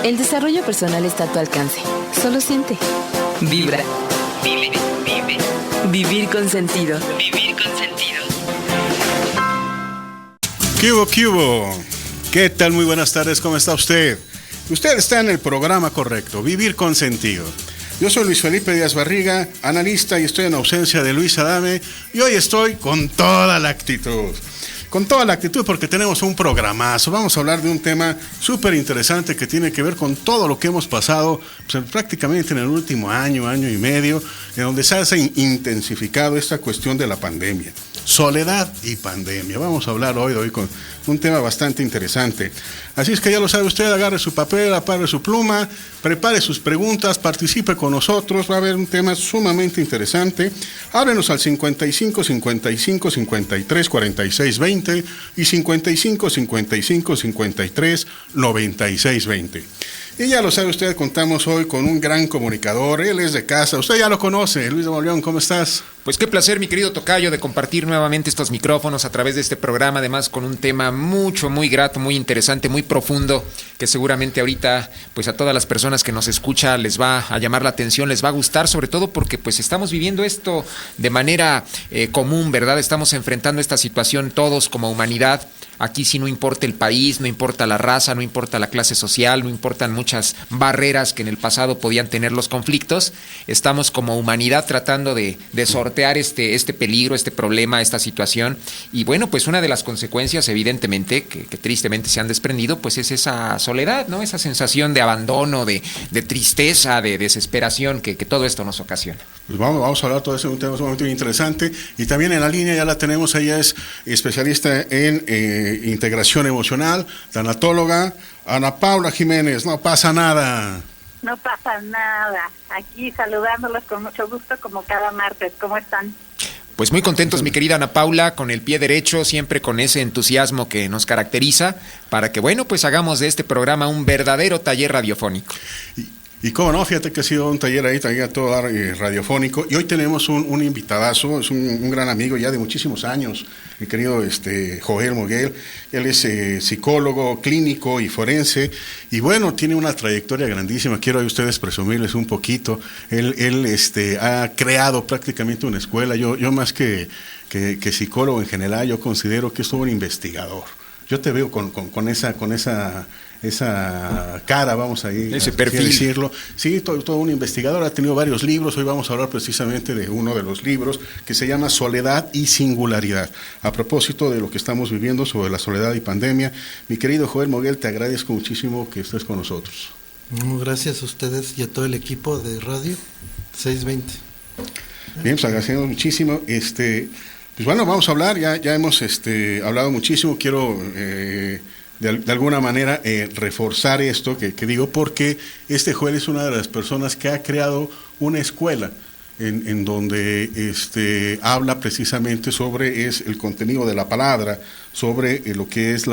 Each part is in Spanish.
El desarrollo personal está a tu alcance. Solo siente. Vibra. Vive. Vivir con sentido. Vivir con sentido. ¿Qué hubo? ¿Qué tal? Muy buenas tardes, ¿cómo está usted? Usted está en el programa correcto, Vivir con Sentido. Yo soy Luis Felipe Díaz Barriga, analista, y estoy en ausencia de Luis Adame, y hoy estoy con toda la actitud. Con toda la actitud porque tenemos un programazo. Vamos a hablar de un tema súper interesante que tiene que ver con todo lo que hemos pasado pues, prácticamente en el último año y medio, en donde se ha intensificado esta cuestión de la pandemia. Soledad y pandemia. Vamos a hablar hoy con un tema bastante interesante. Así es que ya lo sabe usted, agarre su papel, apague su pluma, prepare sus preguntas, participe con nosotros. Va a haber un tema sumamente interesante. Háblenos al 55 55 53 46 20 y 55 55 53 96 20. Y ya lo sabe usted, contamos hoy con un gran comunicador. Él es de casa, usted ya lo conoce. Luis de Mauleón, ¿cómo estás? Pues qué placer, mi querido tocayo, de compartir nuevamente estos micrófonos a través de este programa, además con un tema muy grato, muy interesante, muy profundo, que seguramente ahorita pues a todas las personas que nos escuchan les va a llamar la atención, les va a gustar, sobre todo porque pues estamos viviendo esto de manera común, ¿verdad? Estamos enfrentando esta situación todos como humanidad. Aquí sí no importa el país, no importa la raza, no importa la clase social, no importan muchas barreras que en el pasado podían tener los conflictos. Estamos como humanidad tratando de sortear este peligro, este problema, esta situación. Y bueno, pues una de las consecuencias, evidentemente, que tristemente se han desprendido, pues es esa soledad, ¿no? Esa sensación de abandono, de tristeza, de desesperación que todo esto nos ocasiona. Pues vamos a hablar todo eso, un tema sumamente interesante. Y también en la línea ya la tenemos, ella es especialista en integración emocional, tanatóloga, Ana Paula Jiménez. No pasa nada. No pasa nada. Aquí saludándolos con mucho gusto como cada martes. ¿Cómo están? Pues muy contentos, mi querida Ana Paula, con el pie derecho, siempre con ese entusiasmo que nos caracteriza, para que, bueno, pues hagamos de este programa un verdadero taller radiofónico. Y cómo no, fíjate que ha sido un taller ahí a todo dar radiofónico, y hoy tenemos un invitadazo, es un gran amigo ya de muchísimos años, mi querido Joel Moguel. Él es psicólogo clínico y forense, y bueno, tiene una trayectoria grandísima. Quiero a ustedes presumirles un poquito. Él ha creado prácticamente una escuela. Yo más que psicólogo en general, yo considero que es todo un investigador. Yo te veo con esa cara, vamos a ir ese perfil, decirlo. Sí, todo un investigador, ha tenido varios libros. Hoy vamos a hablar precisamente de uno de los libros que se llama Soledad y Singularidad, a propósito de lo que estamos viviendo sobre la soledad y pandemia. Mi querido Joel Moguel, te agradezco muchísimo que estés con nosotros. Gracias a ustedes y a todo el equipo de Radio 620. Bien, pues agradecemos muchísimo. Pues bueno, vamos a hablar, ya hemos hablado muchísimo. Quiero de alguna manera reforzar esto que digo, porque Joel es una de las personas que ha creado una escuela en donde habla precisamente sobre el contenido de la palabra, sobre lo que es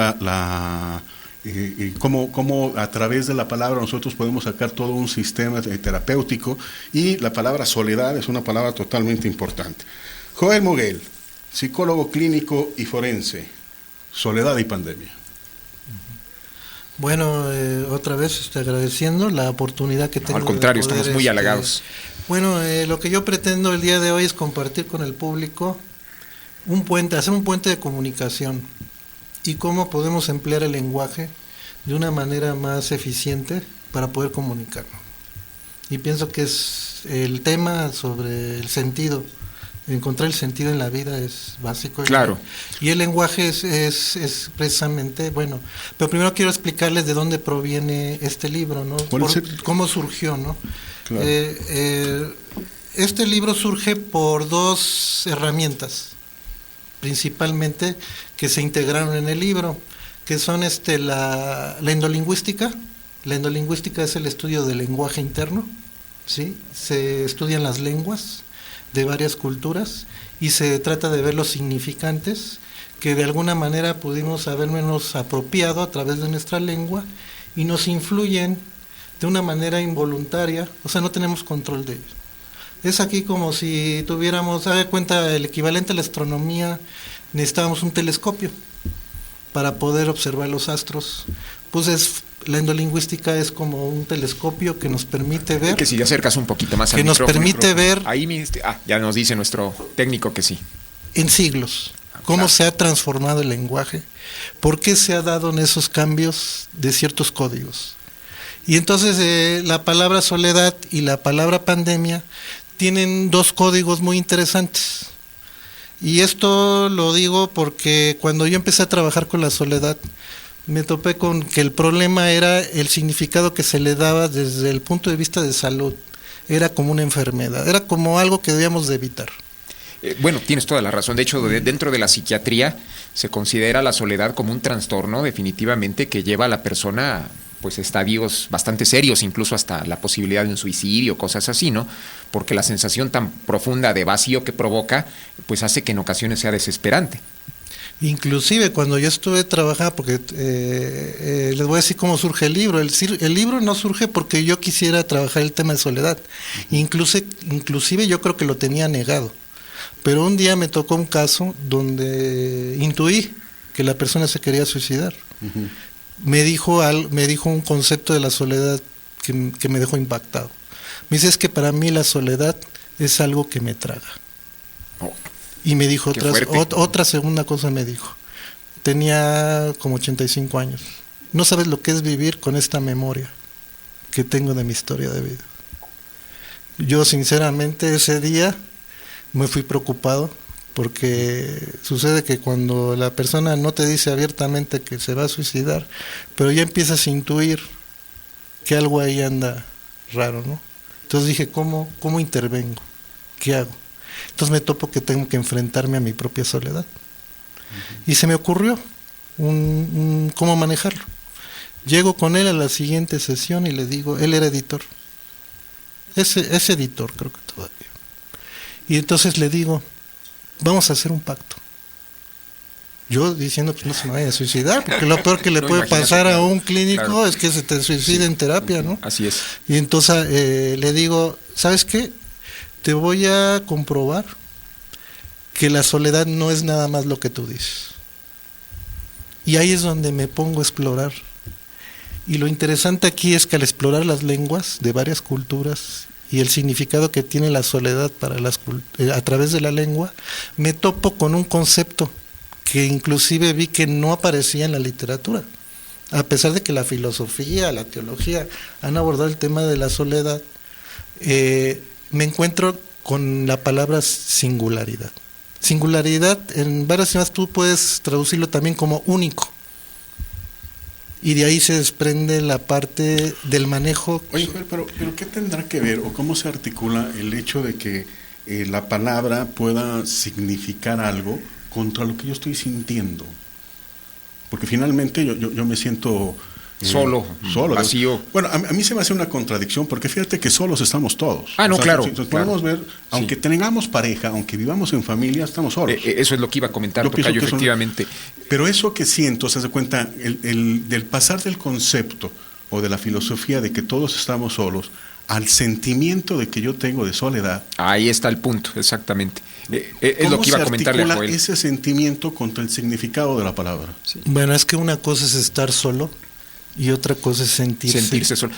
cómo a través de la palabra nosotros podemos sacar todo un sistema terapéutico, y la palabra soledad es una palabra totalmente importante. Joel Moguel, psicólogo clínico y forense, soledad y pandemia. Bueno, otra vez agradeciendo la oportunidad que tengo. Al contrario, estamos muy halagados. Bueno, lo que yo pretendo el día de hoy es compartir con el público hacer un puente de comunicación, y cómo podemos emplear el lenguaje de una manera más eficiente para poder comunicarnos. Y pienso que es el tema sobre el sentido. Encontrar el sentido en la vida es básico. Claro. Y el lenguaje es precisamente, bueno, pero primero quiero explicarles de dónde proviene este libro, ¿no? Cómo surgió, ¿no? Claro. Este libro surge por dos herramientas, principalmente, que se integraron en el libro, que son la endolingüística. La endolingüística es el estudio del lenguaje interno, ¿sí? Se estudian las lenguas de varias culturas y se trata de ver los significantes que de alguna manera pudimos habernos apropiado a través de nuestra lengua y nos influyen de una manera involuntaria, o sea, no tenemos control de ellos. Es aquí como si tuviéramos, haga cuenta, el equivalente a la astronomía, necesitábamos un telescopio para poder observar los astros. Pues La endolingüística es como un telescopio que nos permite ver. Que si te acercas un poquito más al que nos micrófono, permite ver. Ahí ya nos dice nuestro técnico que sí. En siglos, cómo se ha transformado el lenguaje, por qué se ha dado en esos cambios de ciertos códigos. Y entonces la palabra soledad y la palabra pandemia tienen dos códigos muy interesantes. Y esto lo digo porque cuando yo empecé a trabajar con la soledad, me topé con que el problema era el significado que se le daba desde el punto de vista de salud. Era como una enfermedad, era como algo que debíamos de evitar. Bueno, tienes toda la razón. De hecho, dentro de la psiquiatría se considera la soledad como un trastorno definitivamente que lleva a la persona a pues estadios bastante serios, incluso hasta la posibilidad de un suicidio, cosas así, ¿no? Porque la sensación tan profunda de vacío que provoca, pues hace que en ocasiones sea desesperante. Inclusive cuando yo estuve trabajando, porque les voy a decir cómo surge el libro. El libro no surge porque yo quisiera trabajar el tema de soledad. Inclusive yo creo que lo tenía negado. Pero un día me tocó un caso donde intuí que la persona se quería suicidar. Uh-huh. Me dijo un concepto de la soledad que me dejó impactado. Me dice, es que para mí la soledad es algo que me traga. Oh, y me dijo otra segunda cosa me dijo. Tenía como 85 años. No sabes lo que es vivir con esta memoria que tengo de mi historia de vida. Yo sinceramente ese día me fui preocupado porque sucede que cuando la persona no te dice abiertamente que se va a suicidar, pero ya empiezas a intuir que algo ahí anda raro, ¿no? Entonces dije, ¿cómo intervengo? ¿Qué hago? Entonces me topo que tengo que enfrentarme a mi propia soledad. Uh-huh. Y se me ocurrió cómo manejarlo. Llego con él a la siguiente sesión y le digo, él era editor. Es editor, creo que todavía. Y entonces le digo, vamos a hacer un pacto. Yo diciendo, pues no se me vaya a suicidar, porque lo peor que le puede pasar a un clínico, claro, es que se te suicide en terapia, ¿no? Así es. Y entonces le digo, ¿sabes qué? Te voy a comprobar que la soledad no es nada más lo que tú dices. Y ahí es donde me pongo a explorar. Y lo interesante aquí es que al explorar las lenguas de varias culturas y el significado que tiene la soledad para a través de la lengua, me topo con un concepto que inclusive vi que no aparecía en la literatura. A pesar de que la filosofía, la teología han abordado el tema de la soledad, me encuentro con la palabra singularidad. Singularidad, en varias idiomas tú puedes traducirlo también como único. Y de ahí se desprende la parte del manejo. Oye, pero ¿qué tendrá que ver o cómo se articula el hecho de que la palabra pueda significar algo contra lo que yo estoy sintiendo? Porque finalmente yo me siento solo, vacío. Bueno, a mí se me hace una contradicción, porque fíjate que solos estamos todos. No, claro. Si podemos ver, aunque tengamos pareja, aunque vivamos en familia, estamos solos. Eso es lo que iba a comentar, Tocayo, efectivamente. Pero eso que siento, se hace cuenta, del pasar del concepto o de la filosofía de que todos estamos solos al sentimiento de que yo tengo de soledad. Ahí está el punto, exactamente. Es lo que iba a comentarle a Joel. Ese sentimiento contra el significado de la palabra. Sí. Bueno, es que una cosa es estar solo y otra cosa es sentirse solo.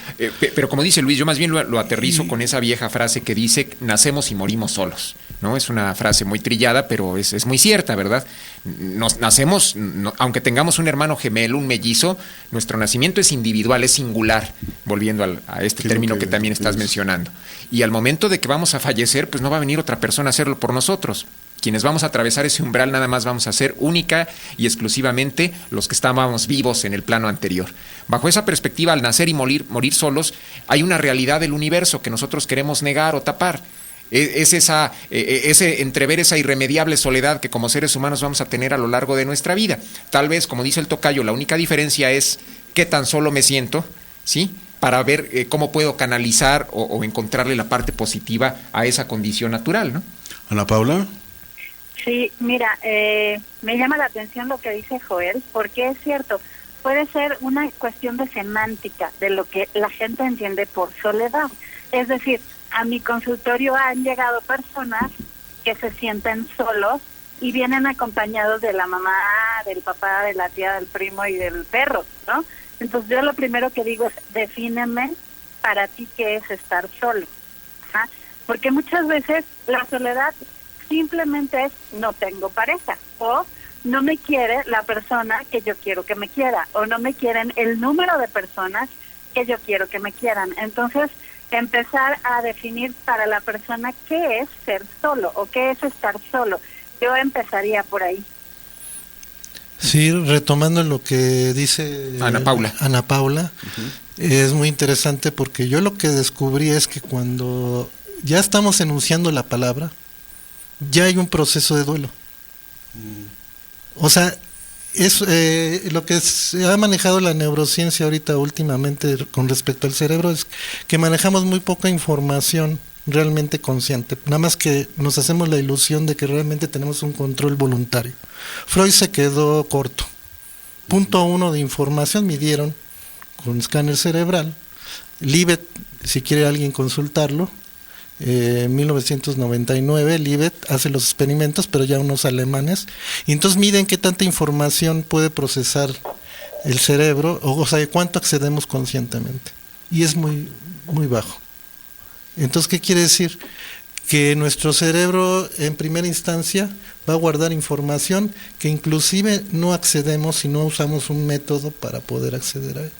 Pero como dice Luis, yo más bien lo aterrizo con esa vieja frase que dice, nacemos y morimos solos, ¿no? Es una frase muy trillada, pero es muy cierta, ¿verdad? Nacemos, aunque tengamos un hermano gemelo, un mellizo, nuestro nacimiento es individual, es singular, volviendo a este término que también estás mencionando. Y al momento de que vamos a fallecer, pues no va a venir otra persona a hacerlo por nosotros. Quienes vamos a atravesar ese umbral nada más vamos a ser única y exclusivamente los que estábamos vivos en el plano anterior. Bajo esa perspectiva, al nacer y morir solos, hay una realidad del universo que nosotros queremos negar o tapar. Es ese entrever esa irremediable soledad que como seres humanos vamos a tener a lo largo de nuestra vida. Tal vez, como dice el tocayo, la única diferencia es qué tan solo me siento, ¿sí?, para ver cómo puedo canalizar o encontrarle la parte positiva a esa condición natural, ¿no? Ana Paula. Sí, mira, me llama la atención lo que dice Joel, porque es cierto, puede ser una cuestión de semántica, de lo que la gente entiende por soledad. Es decir, a mi consultorio han llegado personas que se sienten solos y vienen acompañados de la mamá, del papá, de la tía, del primo y del perro, ¿no? Entonces yo lo primero que digo es, defíneme para ti qué es estar solo. Ajá. Porque muchas veces la soledad simplemente es no tengo pareja, o no me quiere la persona que yo quiero que me quiera, o no me quieren el número de personas que yo quiero que me quieran. Entonces, empezar a definir para la persona qué es ser solo o qué es estar solo. Yo empezaría por ahí. Sí, retomando lo que dice Ana Paula. Es muy interesante porque yo lo que descubrí es que cuando ya estamos enunciando la palabra, ya hay un proceso de duelo. O sea, es lo que se ha manejado la neurociencia ahorita últimamente con respecto al cerebro es que manejamos muy poca información realmente consciente, nada más que nos hacemos la ilusión de que realmente tenemos un control voluntario. Freud se quedó corto. Punto 1 de información midieron con escáner cerebral. Libet, si quiere alguien consultarlo, 1999, Libet hace los experimentos, pero ya unos alemanes, y entonces miden qué tanta información puede procesar el cerebro, o sea, cuánto accedemos conscientemente, y es muy, muy bajo. Entonces, ¿qué quiere decir? Que nuestro cerebro en primera instancia va a guardar información que inclusive no accedemos si no usamos un método para poder acceder a él.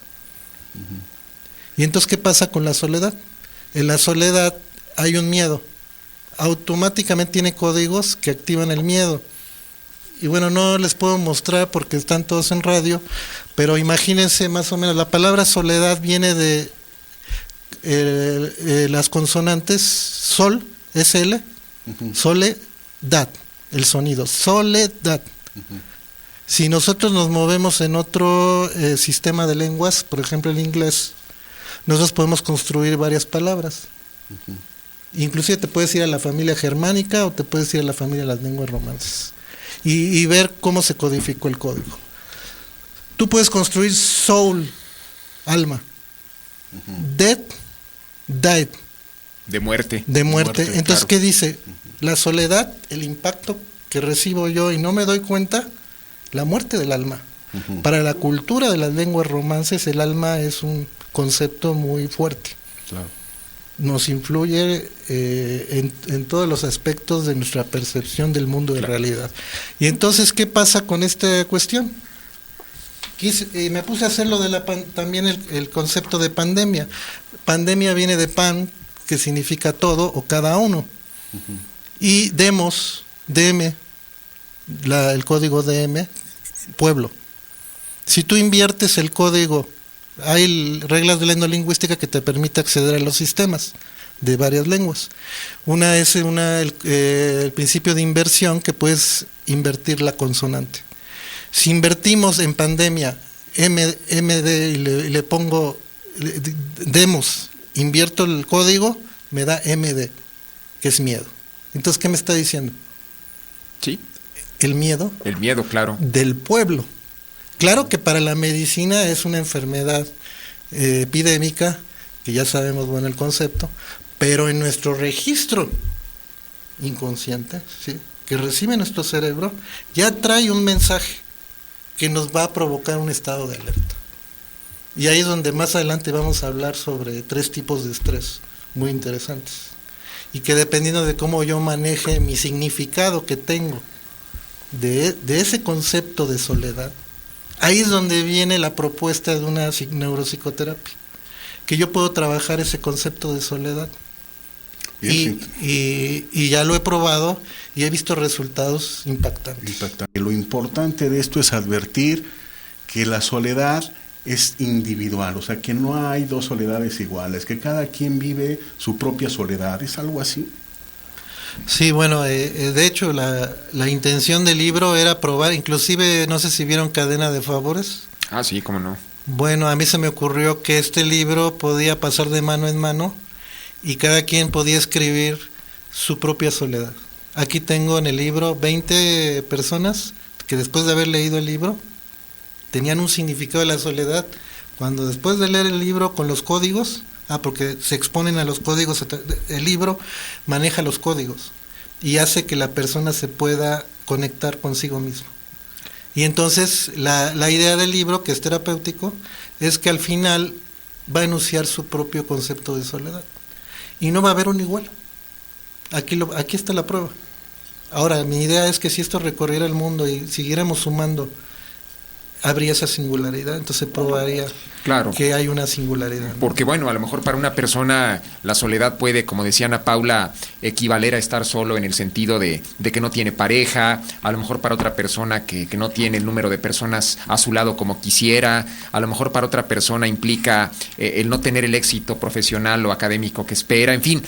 Y entonces, ¿qué pasa con la soledad? En la soledad hay un miedo, automáticamente tiene códigos que activan el miedo. Y bueno, no les puedo mostrar porque están todos en radio, pero imagínense más o menos, la palabra soledad viene de las consonantes sol, SL, soledad, el sonido, soledad. Si nosotros nos movemos en otro sistema de lenguas, por ejemplo el inglés, nosotros podemos construir varias palabras. Inclusive te puedes ir a la familia germánica o te puedes ir a la familia de las lenguas romances y ver cómo se codificó el código. Tú puedes construir soul, alma, dead, died, de muerte. Entonces, claro. ¿qué dice? La soledad, el impacto que recibo yo y no me doy cuenta, la muerte del alma. Para la cultura de las lenguas romances, el alma es un concepto muy fuerte. Claro. Nos influye en todos los aspectos de nuestra percepción del mundo de realidad. Y entonces, ¿qué pasa con esta cuestión? Me puse a hacer lo de también el concepto de pandemia. Pandemia viene de pan, que significa todo o cada uno. Y demos, DM, el código DM, pueblo. Si tú inviertes el código, hay reglas de la endolingüística que te permite acceder a los sistemas de varias lenguas. Una es el principio de inversión, que puedes invertir la consonante. Si invertimos en pandemia MD y le pongo demos, invierto el código, me da MD, que es miedo. Entonces, ¿qué me está diciendo? Sí. El miedo. El miedo, claro. Del pueblo. Claro que para la medicina es una enfermedad epidémica, que ya sabemos, bueno, el concepto, pero en nuestro registro inconsciente, ¿sí?, que recibe nuestro cerebro, ya trae un mensaje que nos va a provocar un estado de alerta. Y ahí es donde más adelante vamos a hablar sobre 3 tipos de estrés muy interesantes. Y que dependiendo de cómo yo maneje mi significado que tengo de ese concepto de soledad, ahí es donde viene la propuesta de una neuropsicoterapia, que yo puedo trabajar ese concepto de soledad. Y ya lo he probado y he visto resultados impactantes. Lo importante de esto es advertir que la soledad es individual, o sea, que no hay 2 soledades iguales, que cada quien vive su propia soledad, ¿es algo así? Sí, bueno, de hecho la intención del libro era probar, inclusive no sé si vieron Cadena de Favores. Ah, sí, cómo no. Bueno, a mí se me ocurrió que este libro podía pasar de mano en mano y cada quien podía escribir su propia soledad. Aquí tengo en el libro 20 personas que después de haber leído el libro tenían un significado de la soledad. Cuando después de leer el libro con los códigos, porque se exponen a los códigos, el libro maneja los códigos y hace que la persona se pueda conectar consigo mismo. Y entonces la idea del libro, que es terapéutico, es que al final va a enunciar su propio concepto de soledad. Y no va a haber un igual. Aquí está la prueba. Ahora, mi idea es que si esto recorriera el mundo y siguiéramos sumando, habría esa singularidad, entonces probaría que hay una singularidad, ¿no? Porque bueno, a lo mejor para una persona la soledad puede, como decía Ana Paula, equivaler a estar solo en el sentido de que no tiene pareja, a lo mejor para otra persona que no tiene el número de personas a su lado como quisiera, a lo mejor para otra persona implica el no tener el éxito profesional o académico que espera, en fin,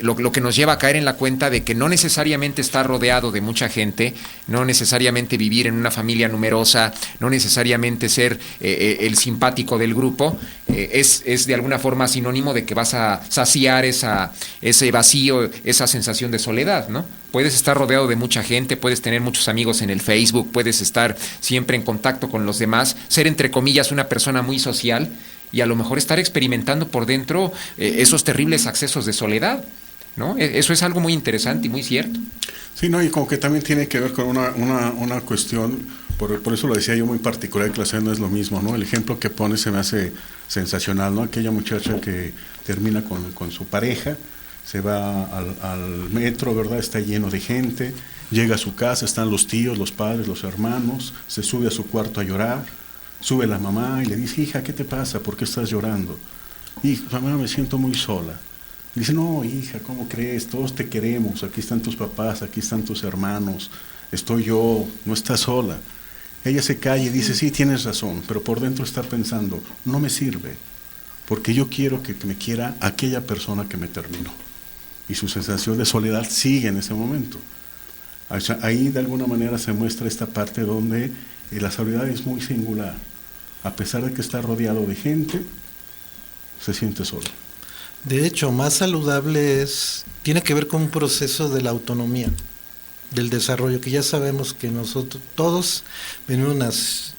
lo que nos lleva a caer en la cuenta de que no necesariamente estar rodeado de mucha gente, no necesariamente vivir en una familia numerosa, no necesariamente ser el simpático del grupo, es de alguna forma sinónimo de que vas a saciar ese vacío, esa sensación de soledad, ¿no? Puedes estar rodeado de mucha gente, puedes tener muchos amigos en el Facebook, puedes estar siempre en contacto con los demás, ser entre comillas una persona muy social y a lo mejor estar experimentando por dentro esos terribles accesos de soledad, ¿no? Eso es algo muy interesante y muy cierto. Sí, no, y como que también tiene que ver con una cuestión, por eso lo decía yo muy particular, que la sociedad no es lo mismo, ¿no? El ejemplo que pone se me hace sensacional, ¿no? Aquella muchacha que termina con su pareja, se va al metro, ¿verdad? Está lleno de gente, llega a su casa, están los tíos, los padres, los hermanos, se sube a su cuarto a llorar, sube la mamá y le dice, hija, ¿qué te pasa? ¿Por qué estás llorando? Hija, mamá, me siento muy sola. Dice, no, hija, ¿cómo crees? Todos te queremos, aquí están tus papás, aquí están tus hermanos, estoy yo, no estás sola. Ella se calla y dice, sí, tienes razón, pero por dentro está pensando, no me sirve, porque yo quiero que me quiera aquella persona que me terminó. Y su sensación de soledad sigue en ese momento. O sea, ahí de alguna manera se muestra esta parte donde la soledad es muy singular. A pesar de que está rodeado de gente, se siente solo. De hecho, más saludable tiene que ver con un proceso de la autonomía, del desarrollo, que ya sabemos que nosotros todos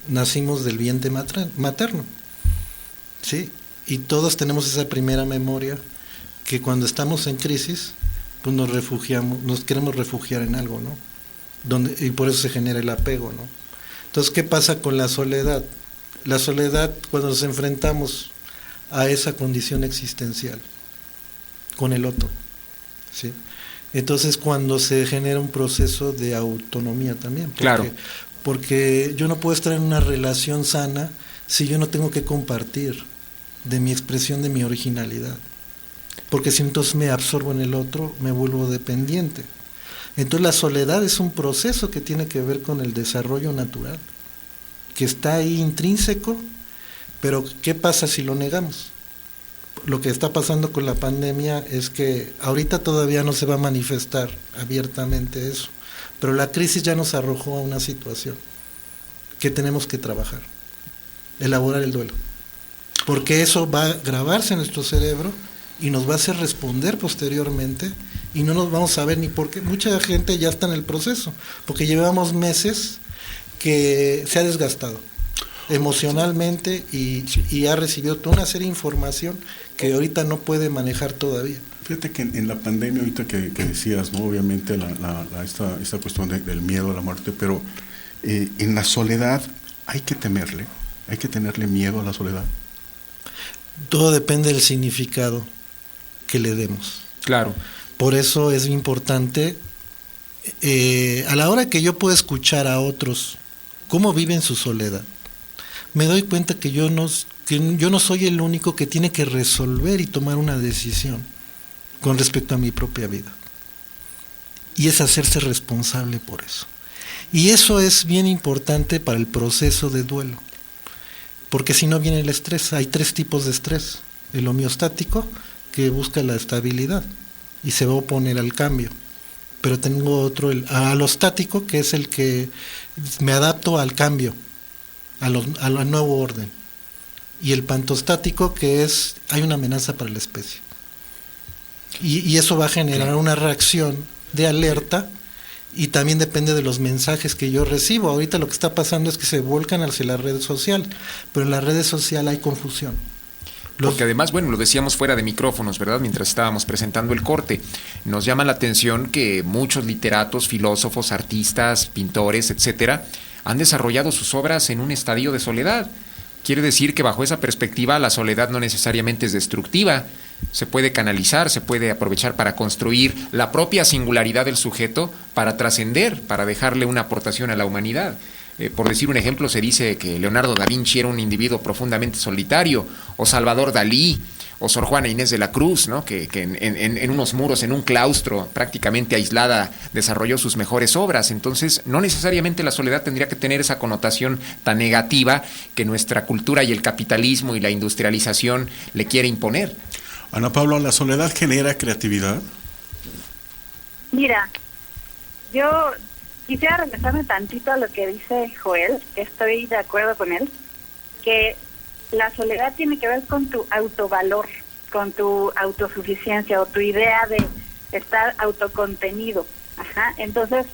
nacimos del vientre materno, ¿sí? Y todos tenemos esa primera memoria que cuando estamos en crisis, pues nos queremos refugiar en algo, ¿no? Y por eso se genera el apego, ¿no? Entonces, ¿qué pasa con la soledad? La soledad, cuando nos enfrentamos a esa condición existencial con el otro, ¿sí? Entonces cuando se genera un proceso de autonomía también, porque yo no puedo estar en una relación sana si yo no tengo que compartir de mi expresión, de mi originalidad, porque si entonces me absorbo en el otro, me vuelvo dependiente. Entonces la soledad es un proceso que tiene que ver con el desarrollo natural, que está ahí intrínseco, pero ¿qué pasa si lo negamos? Lo que está pasando con la pandemia es que ahorita todavía no se va a manifestar abiertamente eso, pero la crisis ya nos arrojó a una situación que tenemos que trabajar, elaborar el duelo, porque eso va a grabarse en nuestro cerebro y nos va a hacer responder posteriormente y no nos vamos a ver ni por qué. Mucha gente ya está en el proceso, porque llevamos meses que se ha desgastado emocionalmente y ha recibido toda una serie de información que ahorita no puede manejar todavía. Fíjate que en la pandemia, ahorita que decías, ¿no? Obviamente esta cuestión del miedo a la muerte, pero en la soledad hay que tenerle miedo a la soledad. Todo depende del significado que le demos. Claro. Por eso es importante, a la hora que yo puedo escuchar a otros cómo viven su soledad, me doy cuenta que yo no soy el único que tiene que resolver y tomar una decisión con respecto a mi propia vida. Y es hacerse responsable por eso. Y eso es bien importante para el proceso de duelo, porque si no viene el estrés. Hay 3 tipos de estrés: el homeostático, que busca la estabilidad y se va a oponer al cambio, pero tengo otro, el alostático, que es el que me adapto al cambio, al nuevo orden, y el pantostático, que hay una amenaza para la especie, y eso va a generar una reacción de alerta, y también depende de los mensajes que yo recibo. Ahorita lo que está pasando es que se vuelcan hacia la red social, pero en la red social hay confusión. Porque además, bueno, lo decíamos fuera de micrófonos, ¿verdad? Mientras estábamos presentando el corte. Nos llama la atención que muchos literatos, filósofos, artistas, pintores, etcétera, han desarrollado sus obras en un estadio de soledad. Quiere decir que bajo esa perspectiva la soledad no necesariamente es destructiva, se puede canalizar, se puede aprovechar para construir la propia singularidad del sujeto, para trascender, para dejarle una aportación a la humanidad. Por decir un ejemplo, se dice que Leonardo da Vinci era un individuo profundamente solitario, o Salvador Dalí, o Sor Juana Inés de la Cruz, ¿no? que en unos muros, en un claustro prácticamente aislada, desarrolló sus mejores obras. Entonces, no necesariamente la soledad tendría que tener esa connotación tan negativa que nuestra cultura y el capitalismo y la industrialización le quiere imponer. Ana Paula, ¿la soledad genera creatividad? Mira, yo quisiera regresarme tantito a lo que dice Joel, estoy de acuerdo con él, que la soledad tiene que ver con tu autovalor, con tu autosuficiencia o tu idea de estar autocontenido. Ajá. Entonces,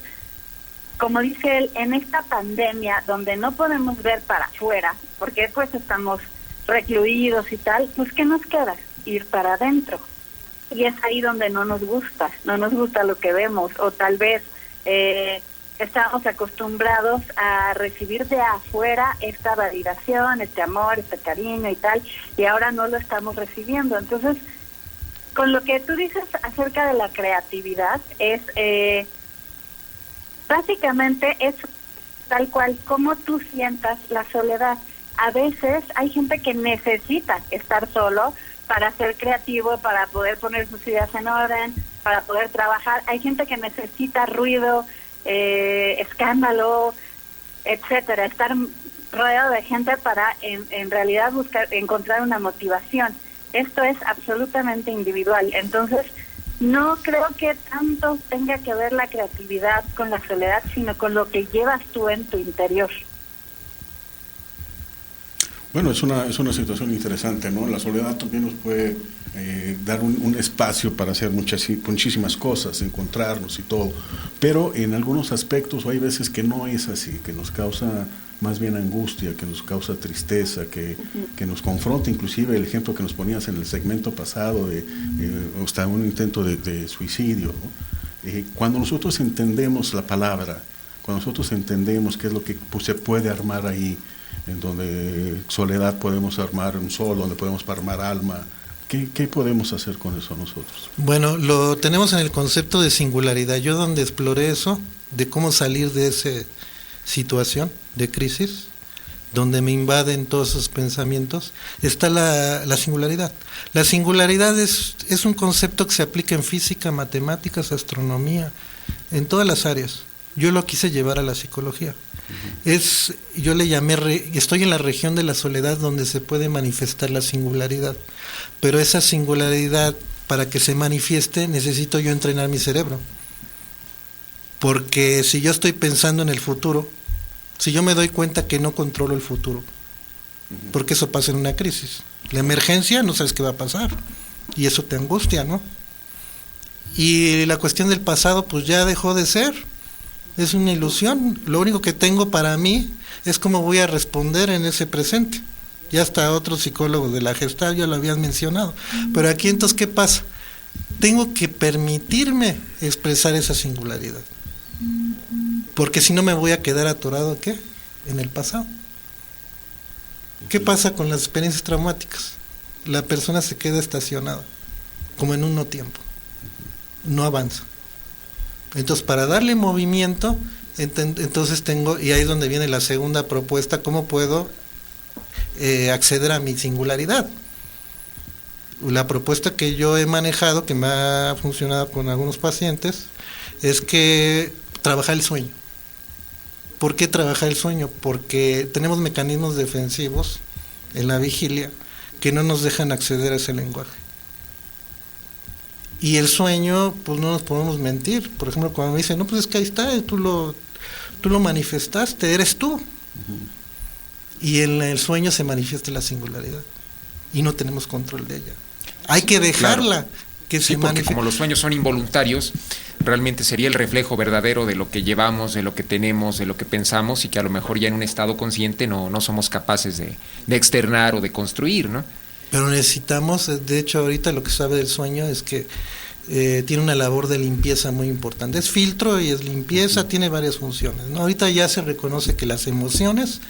como dice él, en esta pandemia donde no podemos ver para afuera, porque pues estamos recluidos y tal, pues ¿qué nos queda? Ir para adentro. Y es ahí donde no nos gusta lo que vemos, o tal vez estamos acostumbrados a recibir de afuera esta validación, este amor, este cariño y tal, y ahora no lo estamos recibiendo. Entonces, con lo que tú dices acerca de la creatividad, es básicamente es tal cual como tú sientas la soledad. A veces hay gente que necesita estar solo para ser creativo, para poder poner sus ideas en orden, para poder trabajar. Hay gente que necesita ruido, escándalo, etcétera, estar rodeado de gente para en realidad encontrar una motivación. Esto es absolutamente individual. Entonces, no creo que tanto tenga que ver la creatividad con la soledad, sino con lo que llevas tú en tu interior. Bueno, es una situación interesante, ¿no? La soledad también nos puede dar un espacio para hacer muchísimas cosas, encontrarnos y todo, pero en algunos aspectos hay veces que no es así, que nos causa más bien angustia, que nos causa tristeza, que nos confronta, inclusive el ejemplo que nos ponías en el segmento pasado de hasta un intento de suicidio, ¿no? Cuando nosotros entendemos la palabra, cuando nosotros entendemos qué es lo que se puede armar ahí, en donde soledad podemos armar un sol, donde podemos armar alma, ¿qué podemos hacer con eso nosotros? Bueno, lo tenemos en el concepto de singularidad. Yo donde exploré eso, de cómo salir de esa situación de crisis, donde me invaden todos esos pensamientos, está la singularidad. La singularidad es un concepto que se aplica en física, matemáticas, astronomía, en todas las áreas. Yo lo quise llevar a la psicología. Yo le llamé, estoy en la región de la soledad donde se puede manifestar la singularidad, pero esa singularidad, para que se manifieste, necesito yo entrenar mi cerebro, porque si yo estoy pensando en el futuro, si yo me doy cuenta que no controlo el futuro, porque eso pasa en una crisis, la emergencia no sabes qué va a pasar, y eso te angustia, ¿no? Y la cuestión del pasado pues ya dejó de ser. Es una ilusión. Lo único que tengo para mí es cómo voy a responder en ese presente. Ya hasta otros psicólogos de la Gestalt ya lo habían mencionado. Pero aquí entonces, ¿qué pasa? Tengo que permitirme expresar esa singularidad. Porque si no me voy a quedar atorado, ¿qué? En el pasado. ¿Qué pasa con las experiencias traumáticas? La persona se queda estacionada, como en un no tiempo. No avanza. Entonces, para darle movimiento, entonces tengo, y ahí es donde viene la segunda propuesta, ¿cómo puedo acceder a mi singularidad? La propuesta que yo he manejado, que me ha funcionado con algunos pacientes, es que trabajar el sueño. ¿Por qué trabajar el sueño? Porque tenemos mecanismos defensivos en la vigilia que no nos dejan acceder a ese lenguaje. Y el sueño, pues no nos podemos mentir. Por ejemplo, cuando me dicen, no, pues es que ahí está, tú lo manifestaste, eres tú. Y en el sueño se manifiesta la singularidad. Y no tenemos control de ella. Hay que dejarla que se manifieste. Porque como los sueños son involuntarios, realmente sería el reflejo verdadero de lo que llevamos, de lo que tenemos, de lo que pensamos, y que a lo mejor ya en un estado consciente no somos capaces de externar o de construir, ¿no? Pero necesitamos, de hecho ahorita lo que sabe del sueño es que tiene una labor de limpieza muy importante. Es filtro y es limpieza, tiene varias funciones, ¿no? Ahorita ya se reconoce que las emociones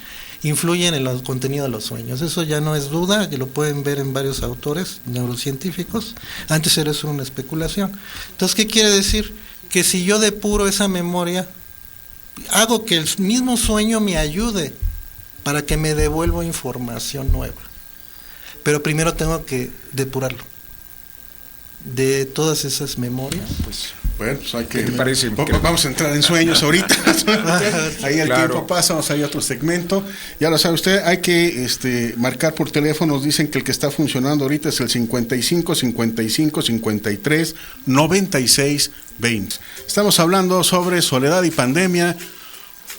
influyen en el contenido de los sueños. Eso ya no es duda, que lo pueden ver en varios autores neurocientíficos. Antes era eso una especulación. Entonces, ¿qué quiere decir? Que si yo depuro esa memoria, hago que el mismo sueño me ayude para que me devuelva información nueva. Pero primero tengo que depurarlo de todas esas memorias. Bueno, pues hay que... ¿Qué te parece? Vamos a entrar en sueños ahorita. Ahí el Claro. tiempo pasa, vamos a ir a otro segmento. Ya lo sabe usted, hay que marcar por teléfono. Nos dicen que el que está funcionando ahorita es el 55 55 53 96 20. Estamos hablando sobre soledad y pandemia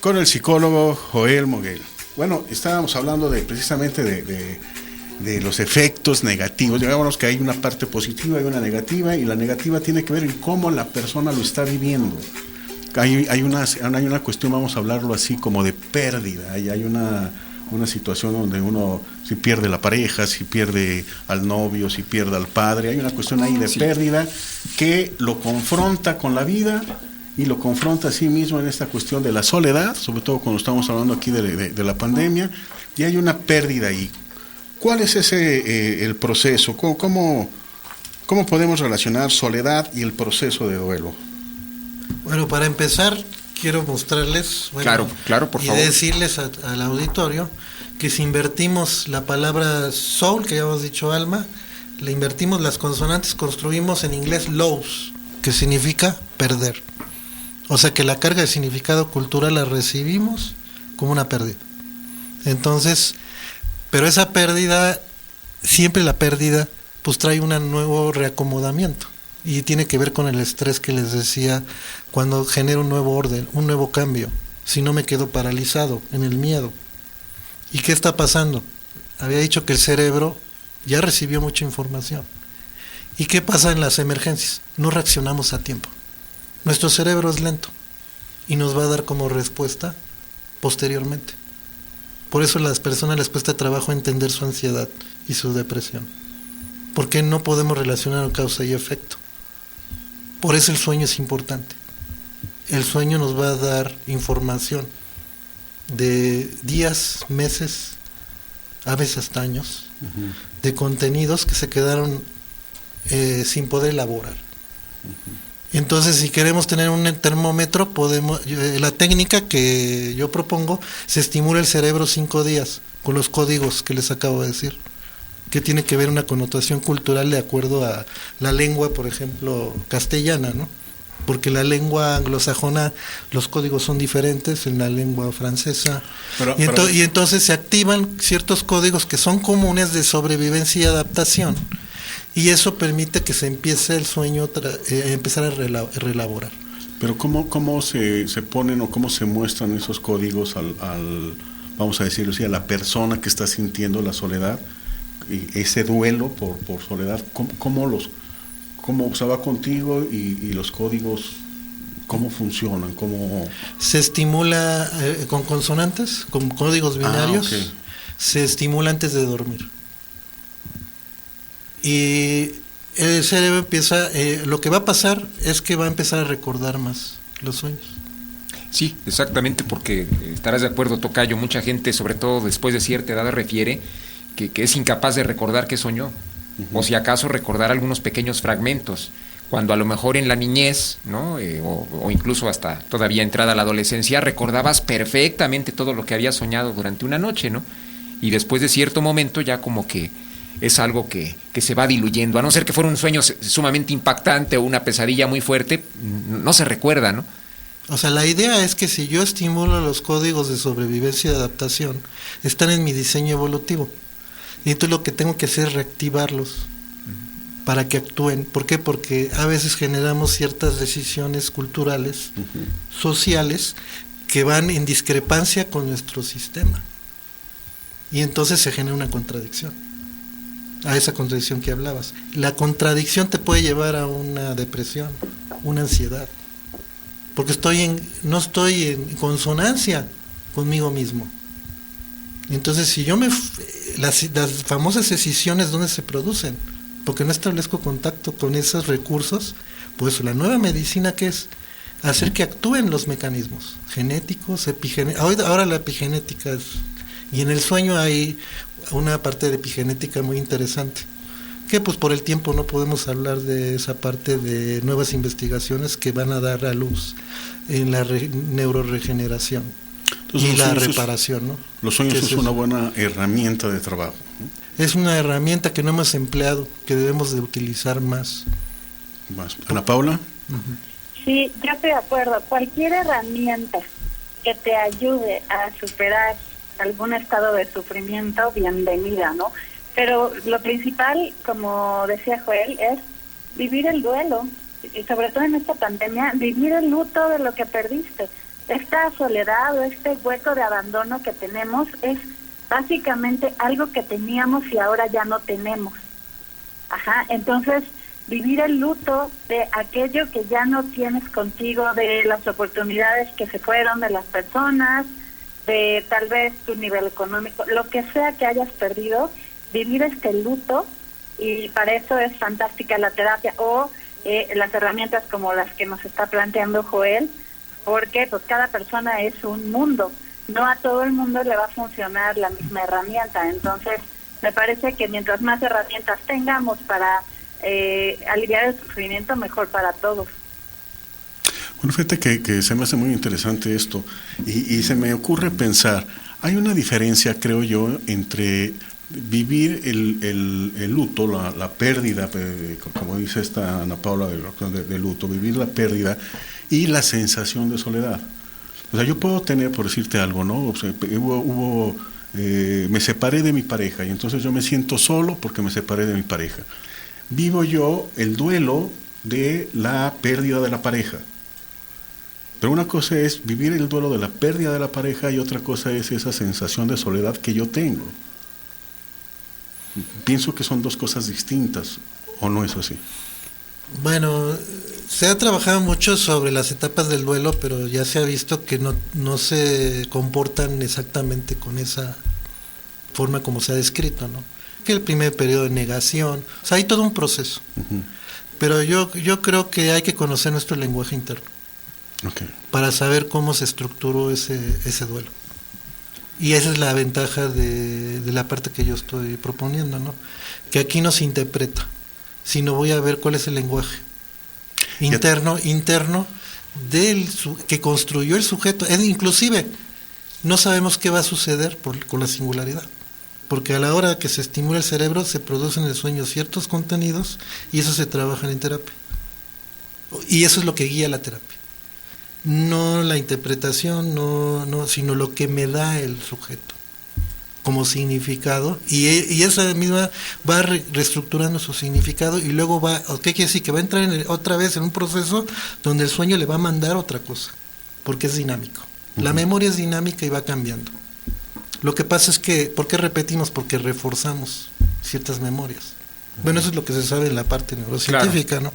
con el psicólogo Joel Moguel. Bueno, estábamos hablando precisamente de los efectos negativos. Digámonos que hay una parte positiva y una negativa, y la negativa tiene que ver en cómo la persona lo está viviendo. Hay una cuestión, vamos a hablarlo así, como de pérdida. Hay una situación donde uno si pierde la pareja, si pierde al novio, si pierde al padre. Hay una cuestión ahí de pérdida que lo confronta con la vida y lo confronta a sí mismo en esta cuestión de la soledad, sobre todo cuando estamos hablando aquí de la pandemia, y hay una pérdida ahí. ¿Cuál es el proceso? ¿Cómo podemos relacionar soledad y el proceso de duelo? Bueno, para empezar, quiero mostrarles, Claro, por favor. Y decirles al auditorio que si invertimos la palabra soul, que ya hemos dicho alma, le invertimos las consonantes, construimos en inglés loss, que significa perder. O sea que la carga de significado cultural la recibimos como una pérdida. Entonces, pero esa pérdida, siempre la pérdida, pues trae un nuevo reacomodamiento. Y tiene que ver con el estrés que les decía, cuando genera un nuevo orden, un nuevo cambio. Si no me quedo paralizado en el miedo. ¿Y qué está pasando? Había dicho que el cerebro ya recibió mucha información. ¿Y qué pasa en las emergencias? No reaccionamos a tiempo. Nuestro cerebro es lento y nos va a dar como respuesta posteriormente. Por eso a las personas les cuesta trabajo entender su ansiedad y su depresión. Porque no podemos relacionar causa y efecto. Por eso el sueño es importante. El sueño nos va a dar información de días, meses, a veces hasta años, de contenidos que se quedaron sin poder elaborar. Entonces, si queremos tener un termómetro, la técnica que yo propongo, se estimula el cerebro 5 días con los códigos que les acabo de decir, que tiene que ver una connotación cultural de acuerdo a la lengua, por ejemplo, castellana, ¿no? Porque la lengua anglosajona, los códigos son diferentes en la lengua francesa. Y entonces se activan ciertos códigos que son comunes de sobrevivencia y adaptación. Y eso permite que se empiece el sueño empezar a reelaborar. Pero ¿cómo se ponen o cómo se muestran esos códigos vamos a decirlo así, a la persona que está sintiendo la soledad, y ese duelo por soledad? ¿Cómo se va contigo y los códigos, cómo funcionan? Se estimula con consonantes, con códigos binarios, okay. Se estimula antes de dormir. Y el cerebro empieza, lo que va a pasar es que va a empezar a recordar más los sueños. Sí, exactamente, porque estarás de acuerdo, tocayo, mucha gente, sobre todo después de cierta edad, refiere que es incapaz de recordar qué soñó, o si acaso recordar algunos pequeños fragmentos, cuando a lo mejor en la niñez, ¿no? O incluso hasta todavía entrada a la adolescencia, recordabas perfectamente todo lo que habías soñado durante una noche, ¿no? Y después de cierto momento ya como que es algo que se va diluyendo, a no ser que fuera un sueño sumamente impactante o una pesadilla muy fuerte, no se recuerda, ¿no? O sea, la idea es que si yo estimulo los códigos de sobrevivencia y adaptación, están en mi diseño evolutivo. Y entonces lo que tengo que hacer es reactivarlos para que actúen. ¿Por qué? Porque a veces generamos ciertas decisiones culturales, sociales, que van en discrepancia con nuestro sistema. Y entonces se genera una contradicción. A esa contradicción que hablabas. La contradicción te puede llevar a una depresión, una ansiedad. Porque no estoy en consonancia conmigo mismo. Entonces, si yo las famosas escisiones, ¿dónde se producen? Porque no establezco contacto con esos recursos. Pues la nueva medicina, ¿qué es? Hacer que actúen los mecanismos genéticos, epigenéticos. Ahora la epigenética y en el sueño hay una parte de epigenética muy interesante, que pues por el tiempo no podemos hablar de esa parte de nuevas investigaciones que van a dar a luz en la neuroregeneración. Entonces, y la reparación, ¿no? Los sueños es una buena herramienta de trabajo, ¿no? Es una herramienta que no hemos empleado, que debemos de utilizar más. Ana Paula. Sí, yo estoy de acuerdo. Cualquier herramienta que te ayude a superar algún estado de sufrimiento, bienvenida, ¿no? Pero lo principal, como decía Joel, es vivir el duelo, y sobre todo en esta pandemia, vivir el luto de lo que perdiste. Esta soledad o este hueco de abandono que tenemos es básicamente algo que teníamos y ahora ya no tenemos. Entonces, vivir el luto de aquello que ya no tienes contigo, de las oportunidades que se fueron de las personas, de tal vez tu nivel económico, lo que sea que hayas perdido, vivir este luto, y para eso es fantástica la terapia o las herramientas como las que nos está planteando Joel, porque pues cada persona es un mundo, no a todo el mundo le va a funcionar la misma herramienta. Entonces me parece que mientras más herramientas tengamos para aliviar el sufrimiento, mejor para todos. Bueno, fíjate que se me hace muy interesante esto y se me ocurre pensar, hay una diferencia, creo yo, entre vivir el luto, la pérdida, como dice esta Ana Paula de luto, vivir la pérdida y la sensación de soledad. O sea, yo puedo tener, por decirte algo, ¿no? O sea, me separé de mi pareja y entonces yo me siento solo porque me separé de mi pareja. Vivo yo el duelo de la pérdida de la pareja. Pero una cosa es vivir el duelo de la pérdida de la pareja y otra cosa es esa sensación de soledad que yo tengo. Pienso que son dos cosas distintas, ¿o no es así? Bueno, se ha trabajado mucho sobre las etapas del duelo, pero ya se ha visto que no se comportan exactamente con esa forma como se ha descrito, ¿no? Que el primer periodo de negación, o sea, hay todo un proceso. Uh-huh. Pero yo creo que hay que conocer nuestro lenguaje interno, okay, para saber cómo se estructuró ese duelo. Y esa es la ventaja de la parte que yo estoy proponiendo, ¿no? Que aquí no se interpreta, sino voy a ver cuál es el lenguaje interno que construyó el sujeto. Inclusive no sabemos qué va a suceder con la singularidad, porque a la hora que se estimula el cerebro se producen en el sueño ciertos contenidos y eso se trabaja en terapia. Y eso es lo que guía la terapia. No la interpretación, no, sino lo que me da el sujeto como significado, y esa misma va reestructurando su significado y luego ¿qué quiere decir? Que va a entrar otra vez en un proceso donde el sueño le va a mandar otra cosa, porque es dinámico. Uh-huh. La memoria es dinámica y va cambiando. Lo que pasa es que, ¿por qué repetimos? Porque reforzamos ciertas memorias. Uh-huh. Bueno, eso es lo que se sabe en la parte neurocientífica, claro, ¿no?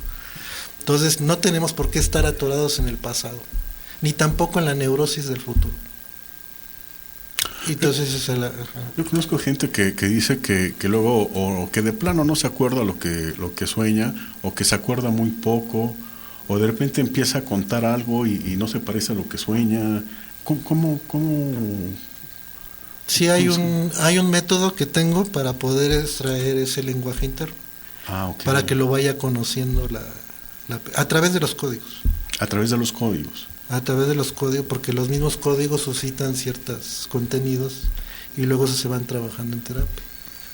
Entonces, no tenemos por qué estar atorados en el pasado, ni tampoco en la neurosis del futuro. Entonces, yo conozco gente que dice que luego, o que de plano no se acuerda lo que sueña, o que se acuerda muy poco, o de repente empieza a contar algo y no se parece a lo que sueña. ¿Cómo? Sí, hay un método que tengo para poder extraer ese lenguaje interno, okay, para que lo vaya conociendo a través de los códigos. A través de los códigos. A través de los códigos, porque los mismos códigos suscitan ciertos contenidos y luego se van trabajando en terapia.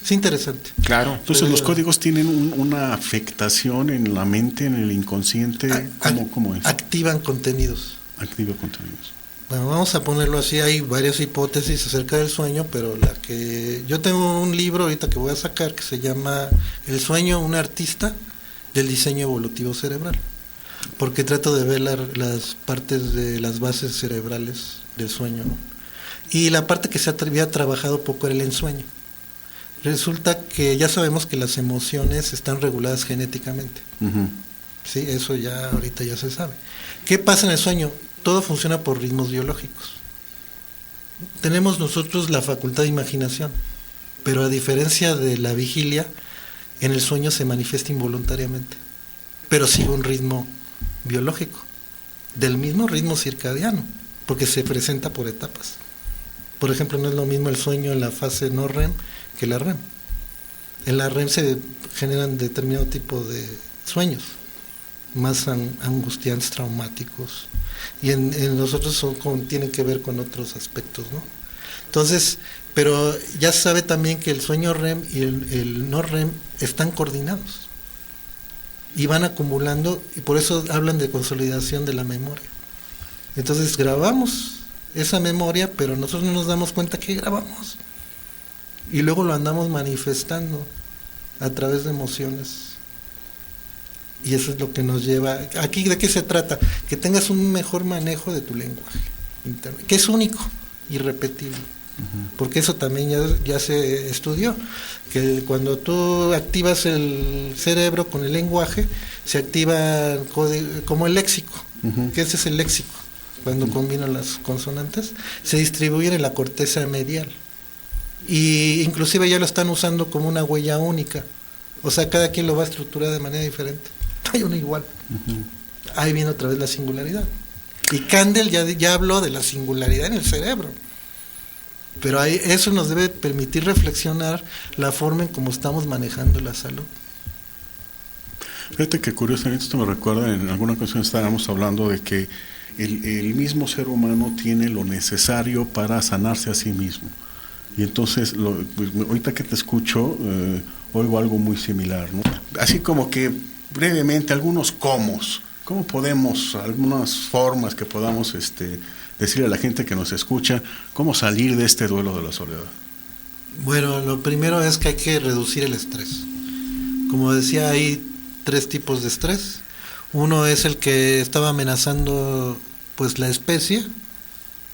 Es interesante. Claro. Entonces los códigos tienen una afectación en la mente, en el inconsciente. ¿Cómo es? Activan contenidos. Activa contenidos. Bueno, vamos a ponerlo así. Hay varias hipótesis acerca del sueño, pero yo tengo un libro ahorita que voy a sacar que se llama El sueño, un artista del diseño evolutivo cerebral, porque trato de ver las partes de las bases cerebrales del sueño, ¿no? Y la parte que se había trabajado poco era el ensueño. Resulta que ya sabemos que las emociones están reguladas genéticamente. Uh-huh. Sí, eso ahorita ya se sabe. ¿Qué pasa en el sueño? Todo funciona por ritmos biológicos. tenemos nosotros la facultad de imaginación, pero a diferencia de la vigilia, en el sueño se manifiesta involuntariamente, pero sigue un ritmo biológico, del mismo ritmo circadiano, porque se presenta por etapas. Por ejemplo, no es lo mismo el sueño en la fase no REM que la REM. En la REM se generan determinado tipo de sueños, más angustiantes, traumáticos, y en los otros tienen que ver con otros aspectos, ¿no? Entonces, pero ya se sabe también que el sueño REM y el no REM están coordinados y van acumulando, y por eso hablan de consolidación de la memoria. Entonces grabamos esa memoria, pero nosotros no nos damos cuenta que grabamos, y luego lo andamos manifestando a través de emociones. Y eso es lo que nos lleva... Aquí, ¿de qué se trata? Que tengas un mejor manejo de tu lenguaje interno, que es único, irrepetible. Porque eso también ya se estudió, que cuando tú activas el cerebro con el lenguaje, se activa como el léxico, que ese es el léxico. Cuando combinan las consonantes, se distribuyen en la corteza medial. Y inclusive ya lo están usando como una huella única. O sea, cada quien lo va a estructurar de manera diferente. No hay uno igual. Ahí viene otra vez la singularidad. Y Kandel ya habló de la singularidad en el cerebro. Pero eso nos debe permitir reflexionar la forma en cómo estamos manejando la salud. Fíjate que curiosamente esto me recuerda, en alguna ocasión estábamos hablando de que el mismo ser humano tiene lo necesario para sanarse a sí mismo. Y entonces, pues, ahorita que te escucho, oigo algo muy similar, ¿no? Así como que brevemente, algunos cómo podemos, algunas formas que podamos decirle a la gente que nos escucha, cómo salir de este duelo de la soledad. Bueno, lo primero es que hay que reducir el estrés. Como decía, hay 3 tipos de estrés. Uno es el que estaba amenazando pues la especie,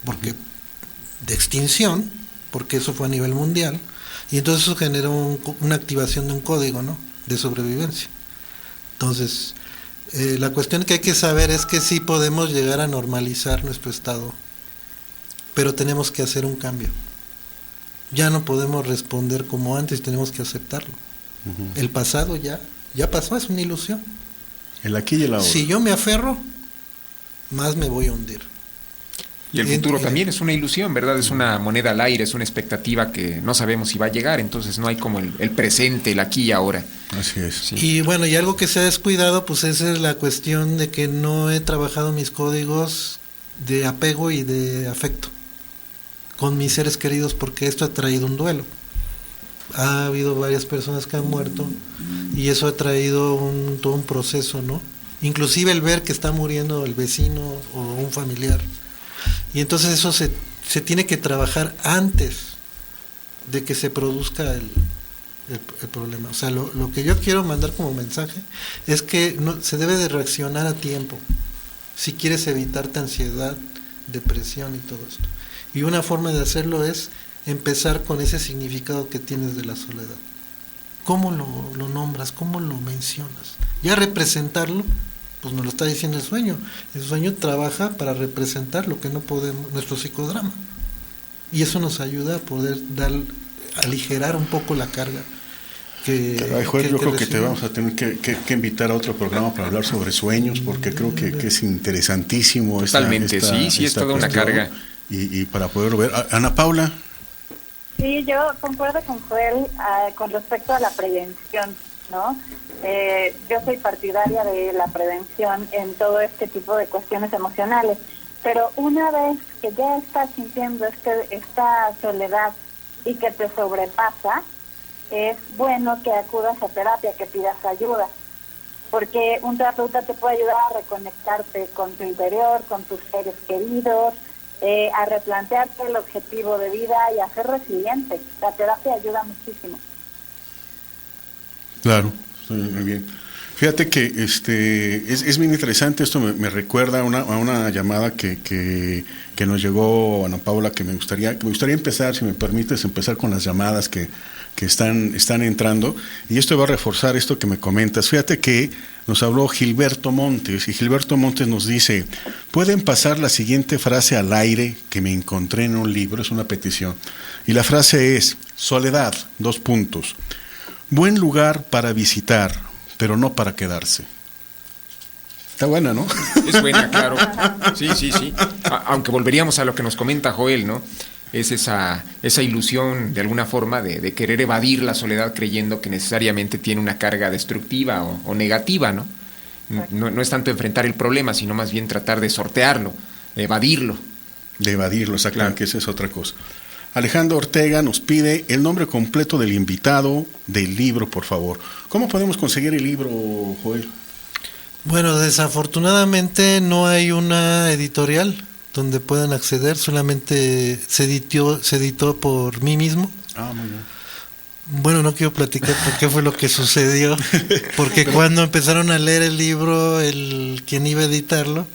porque de extinción, porque eso fue a nivel mundial, y entonces eso generó una activación de un código, ¿no?, de sobrevivencia. Entonces, la cuestión que hay que saber es que sí podemos llegar a normalizar nuestro estado, pero tenemos que hacer un cambio. Ya no podemos responder como antes, tenemos que aceptarlo. El pasado ya pasó, es una ilusión. El aquí y el ahora. Si yo me aferro, más me voy a hundir. Y el futuro también es una ilusión, ¿verdad? Es una moneda al aire, es una expectativa que no sabemos si va a llegar, entonces no hay como el presente, el aquí y ahora. Así es. Sí. Y bueno, y algo que se ha descuidado, pues esa es la cuestión de que no he trabajado mis códigos de apego y de afecto con mis seres queridos, porque esto ha traído un duelo. Ha habido varias personas que han muerto y eso ha traído todo un proceso, ¿no? Inclusive el ver que está muriendo el vecino o un familiar. Y entonces eso se tiene que trabajar antes de que se produzca el problema. O sea, lo que yo quiero mandar como mensaje es que se debe de reaccionar a tiempo si quieres evitarte ansiedad, depresión y todo esto. Y una forma de hacerlo es empezar con ese significado que tienes de la soledad. ¿Cómo lo nombras? ¿Cómo lo mencionas? Ya representarlo, pues nos lo está diciendo el sueño. El sueño trabaja para representar lo que no podemos, nuestro psicodrama. Y eso nos ayuda a poder aligerar un poco la carga. Yo creo que te vamos a tener que invitar a otro programa para hablar sobre sueños, porque creo que es interesantísimo. Totalmente, sí, es toda una carga. Y para poderlo ver. Ana Paula. Sí, yo concuerdo con Joel con respecto a la prevención, ¿no? Yo soy partidaria de la prevención en todo este tipo de cuestiones emocionales, pero una vez que ya estás sintiendo esta soledad y que te sobrepasa, es bueno que acudas a terapia, que pidas ayuda, porque un terapeuta te puede ayudar a reconectarte con tu interior, con tus seres queridos, a replantearte el objetivo de vida y a ser resiliente. La terapia ayuda muchísimo. Claro, muy bien. Fíjate que es bien interesante, esto me recuerda a una llamada que nos llegó, Ana Paula, que me gustaría empezar, si me permites, empezar con las llamadas que están entrando, y esto va a reforzar esto que me comentas. Fíjate que nos habló Gilberto Montes, y Gilberto Montes nos dice: ¿pueden pasar la siguiente frase al aire que me encontré en un libro? Es una petición. Y la frase es: soledad, : buen lugar para visitar, pero no para quedarse. Está buena, ¿no? Es buena, claro. Sí. Aunque volveríamos a lo que nos comenta Joel, ¿no? Es esa ilusión, de alguna forma, de querer evadir la soledad creyendo que necesariamente tiene una carga destructiva o negativa, ¿no? No es tanto enfrentar el problema, sino más bien tratar de sortearlo, de evadirlo. De evadirlo, exactamente, Claro. que esa es otra cosa. Alejandro Ortega nos pide el nombre completo del invitado del libro, por favor. ¿Cómo podemos conseguir el libro, Joel? Bueno, desafortunadamente no hay una editorial donde puedan acceder, solamente se editó por mí mismo. Ah, muy bien. Bueno, no quiero platicar por qué fue lo que sucedió, porque cuando empezaron a leer el libro, quien iba a editarlo,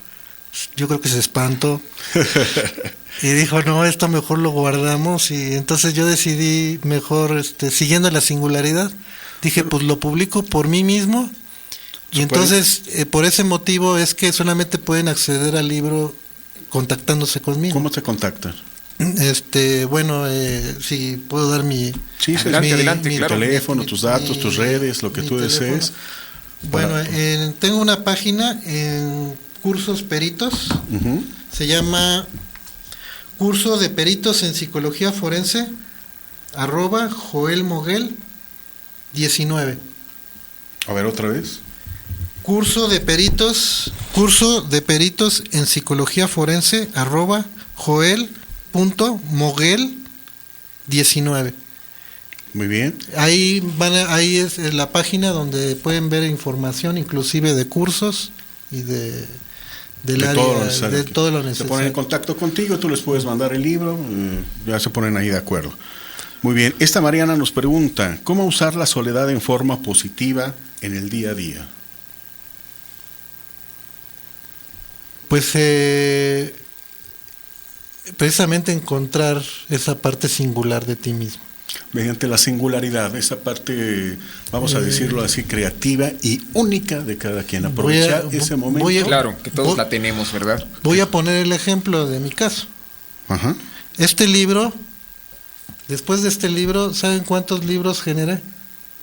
yo creo que se espantó y dijo: no, esto mejor lo guardamos. Y entonces yo decidí mejor, siguiendo la singularidad, dije, pues lo publico por mí mismo. Y entonces, por ese motivo es que solamente pueden acceder al libro contactándose conmigo. ¿Cómo te contactan? Bueno, si puedo dar mi... Sí, Adelante, mi claro. teléfono, tus datos, tus redes, lo que tú desees. Bueno, tengo una página en Cursos Peritos, Uh-huh. se llama Curso de Peritos en Psicología Forense, @JoelMoguel19. A ver, otra vez. Curso de Peritos en Psicología Forense, @Joel.Moguel19. Muy bien. Ahí es la página donde pueden ver información, inclusive de cursos y del área, de todo lo necesario. Se ponen en contacto contigo, tú les puedes mandar el libro, ya se ponen ahí de acuerdo. Muy bien. Esta Mariana nos pregunta: ¿cómo usar la soledad en forma positiva en el día a día? Pues precisamente encontrar esa parte singular de ti mismo. Mediante la singularidad, esa parte, vamos a decirlo así, creativa y única de cada quien. Aprovechar ese momento. Claro, que todos la tenemos, ¿verdad? Voy a poner el ejemplo de mi caso. Ajá. Este libro, después de este libro, ¿saben cuántos libros generé?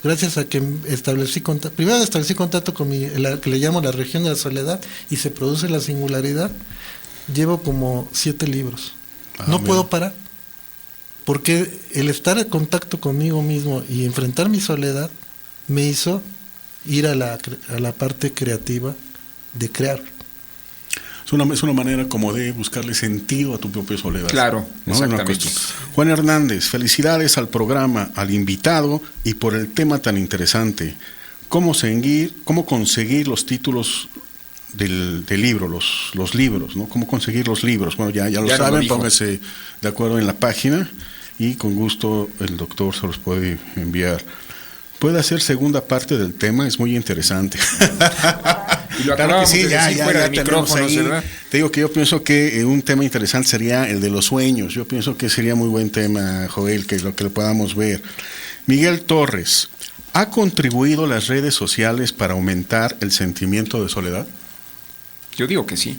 Gracias a que establecí contacto. Primero establecí contacto con la que le llamo la región de la soledad, y se produce la singularidad. Llevo como 7 libros. No puedo parar. Porque el estar en contacto conmigo mismo y enfrentar mi soledad me hizo ir a la parte creativa de crear. Es una manera como de buscarle sentido a tu propia soledad. Claro, ¿no? exactamente. Juan Hernández, felicidades al programa, al invitado y por el tema tan interesante. ¿Cómo conseguir los títulos del libro, los libros, ¿no? ¿Cómo conseguir los libros? Bueno, ya lo saben, pónganse de acuerdo en la página y con gusto el doctor se los puede enviar. Puede hacer segunda parte del tema, es muy interesante. Y lo claro que sí, ya fuera de tenemos micrófonos, ahí. ¿verdad? Te digo que yo pienso que un tema interesante sería el de los sueños. Yo pienso que sería muy buen tema, Joel, que lo podamos ver. Miguel Torres, ¿ha contribuido las redes sociales para aumentar el sentimiento de soledad? Yo digo que sí.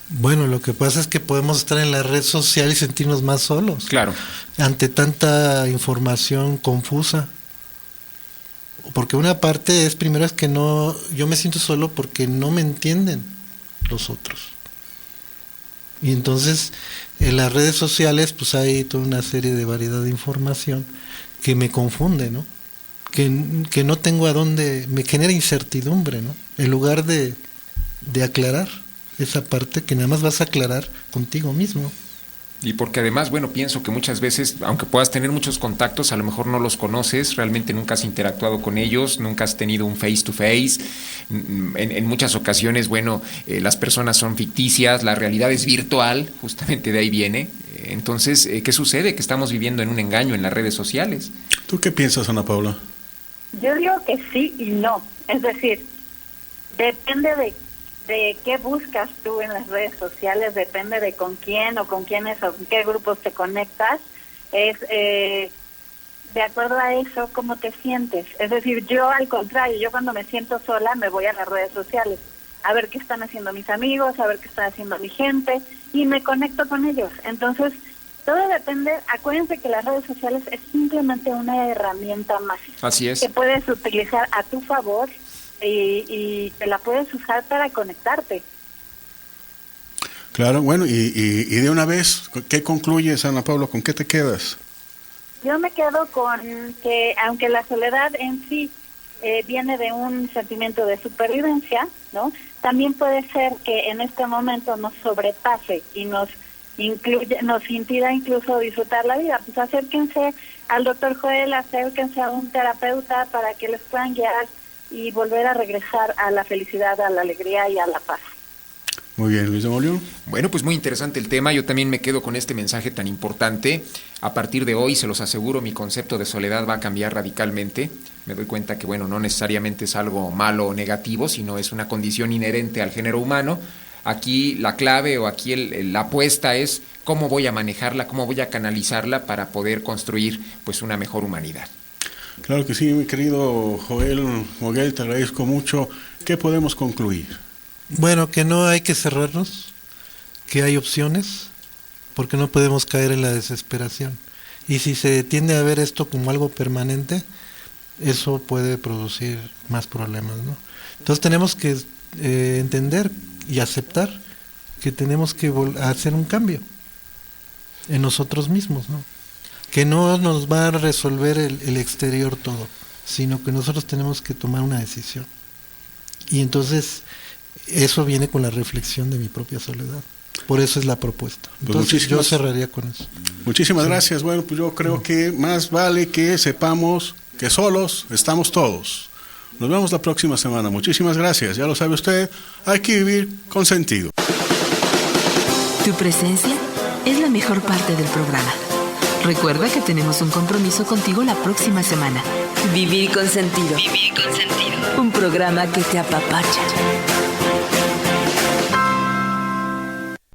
Bueno, lo que pasa es que podemos estar en la red social y sentirnos más solos. Claro. Ante tanta información confusa. Porque una parte es, primero es que yo me siento solo porque no me entienden los otros. Y entonces en las redes sociales pues hay toda una serie de variedad de información que me confunde, ¿no? Que no tengo a dónde, me genera incertidumbre, ¿no? En lugar de aclarar esa parte que nada más vas a aclarar contigo mismo. Y porque además, bueno, pienso que muchas veces, aunque puedas tener muchos contactos, a lo mejor no los conoces, realmente nunca has interactuado con ellos, nunca has tenido un face to face. En muchas ocasiones, bueno, las personas son ficticias, la realidad es virtual, justamente de ahí viene. Entonces, ¿qué sucede? Que estamos viviendo en un engaño en las redes sociales. ¿Tú qué piensas, Ana Paula? Yo digo que sí y no. Es decir, depende de qué buscas tú en las redes sociales, depende de con quién o con quiénes o con qué grupos te conectas. Es de acuerdo a eso cómo te sientes. Es decir, yo al contrario, yo cuando me siento sola me voy a las redes sociales a ver qué están haciendo mis amigos, a ver qué está haciendo mi gente y me conecto con ellos. Entonces, todo depende. Acuérdense que las redes sociales es simplemente una herramienta más. Así es. Que puedes utilizar a tu favor y te la puedes usar para conectarte. Claro, bueno, y de una vez, ¿qué concluyes, Ana Paula? ¿Con qué te quedas? Yo me quedo con que, aunque la soledad en sí viene de un sentimiento de supervivencia, ¿no? También puede ser que en este momento nos sobrepase y nos impida incluso disfrutar la vida. Pues acérquense al doctor Joel, acérquense a un terapeuta para que les puedan guiar y volver a regresar a la felicidad, a la alegría y a la paz. Muy bien, Luis de Molión. Bueno, pues muy interesante el tema. Yo también me quedo con este mensaje tan importante. A partir de hoy, se los aseguro, mi concepto de soledad va a cambiar radicalmente. Me doy cuenta que, bueno, no necesariamente es algo malo o negativo, sino es una condición inherente al género humano. Aquí la clave o aquí la apuesta es cómo voy a manejarla, cómo voy a canalizarla para poder construir pues una mejor humanidad. Claro que sí, mi querido Joel Moguel, te agradezco mucho. ¿Qué podemos concluir? Bueno, que no hay que cerrarnos, que hay opciones, porque no podemos caer en la desesperación. Y si se tiende a ver esto como algo permanente, eso puede producir más problemas, ¿no? Entonces tenemos que entender y aceptar que tenemos que hacer un cambio en nosotros mismos, ¿no? Que no nos va a resolver el exterior todo, sino que nosotros tenemos que tomar una decisión. Y entonces eso viene con la reflexión de mi propia soledad. Por eso es la propuesta. Entonces yo cerraría con eso. Muchísimas gracias. Bueno, pues yo creo que más vale que sepamos que solos estamos todos. Nos vemos la próxima semana. Muchísimas gracias. Ya lo sabe usted, hay que vivir con sentido. Tu presencia es la mejor parte del programa. Recuerda que tenemos un compromiso contigo la próxima semana. Vivir con sentido. Vivir con sentido. Un programa que te apapacha.